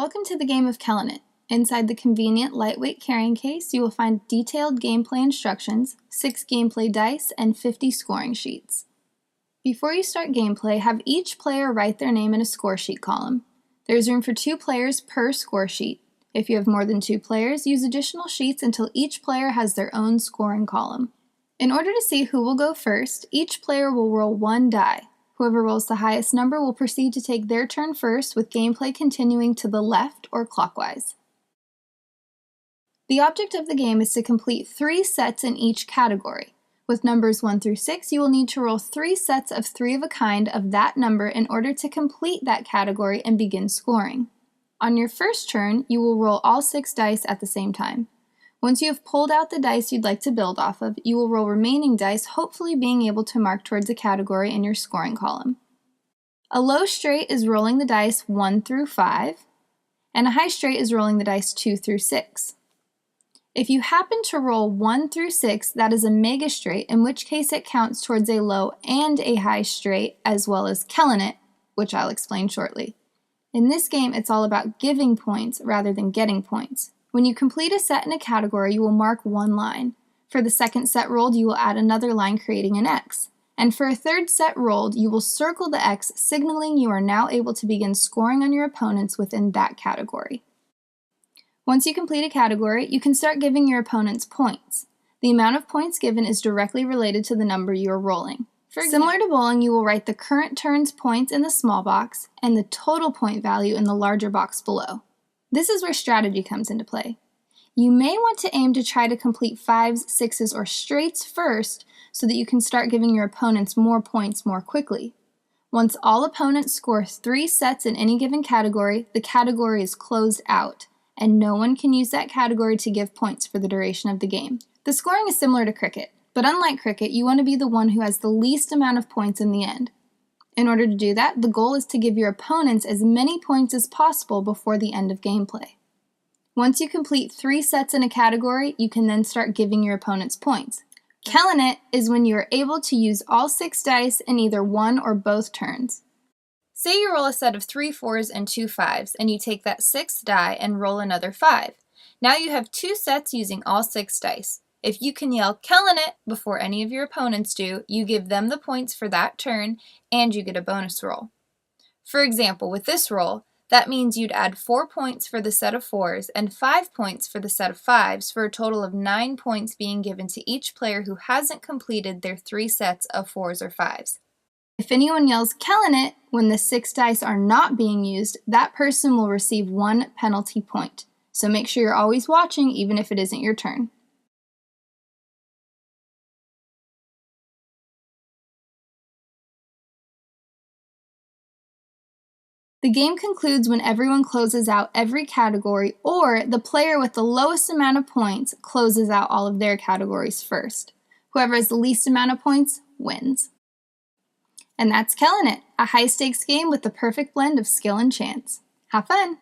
Welcome to the game of KellanIT. Inside the convenient, lightweight carrying case, you will find detailed gameplay instructions, 6 gameplay dice, and 50 scoring sheets. Before you start gameplay, have each player write their name in a score sheet column. There is room for 2 players per score sheet. If you have more than 2 players, use additional sheets until each player has their own scoring column. In order to see who will go first, each player will roll 1 die. Whoever rolls the highest number will proceed to take their turn first, with gameplay continuing to the left or clockwise. The object of the game is to complete 3 sets in each category. With numbers 1 through 6, you will need to roll 3 sets of 3 of a kind of that number in order to complete that category and begin scoring. On your first turn, you will roll all 6 dice at the same time. Once you have pulled out the dice you'd like to build off of, you will roll remaining dice, hopefully being able to mark towards a category in your scoring column. A low straight is rolling the dice 1 through 5, and a high straight is rolling the dice 2 through 6. If you happen to roll 1 through 6, that is a mega straight, in which case it counts towards a low and a high straight, as well as KellanIT, which I'll explain shortly. In this game, it's all about giving points rather than getting points. When you complete a set in a category, you will mark 1 line. For the second set rolled, you will add another line creating an X. And for a third set rolled, you will circle the X, signaling you are now able to begin scoring on your opponents within that category. Once you complete a category, you can start giving your opponents points. The amount of points given is directly related to the number you are rolling. Similar to bowling, you will write the current turn's points in the small box and the total point value in the larger box below. This is where strategy comes into play. You may want to aim to try to complete 5s, 6s, or straights first so that you can start giving your opponents more points more quickly. Once all opponents score 3 sets in any given category, the category is closed out, and no one can use that category to give points for the duration of the game. The scoring is similar to cricket, but unlike cricket, you want to be the one who has the least amount of points in the end. In order to do that, the goal is to give your opponents as many points as possible before the end of gameplay. Once you complete 3 sets in a category, you can then start giving your opponents points. KellanIT is when you are able to use all 6 dice in either one or both turns. Say you roll a set of 3 4s and 2 5s, and you take that 6th die and roll another 5. Now you have 2 sets using all 6 dice. If you can yell KellanIT before any of your opponents do, you give them the points for that turn, and you get a bonus roll. For example, with this roll, that means you'd add 4 points for the set of 4s and 5 points for the set of 5s, for a total of 9 points being given to each player who hasn't completed their 3 sets of 4s or 5s. If anyone yells KellanIT when the 6 dice are not being used, that person will receive 1 penalty point. So make sure you're always watching, even if it isn't your turn. The game concludes when everyone closes out every category, or the player with the lowest amount of points closes out all of their categories first. Whoever has the least amount of points wins. And that's KellanIT, a high-stakes game with the perfect blend of skill and chance. Have fun!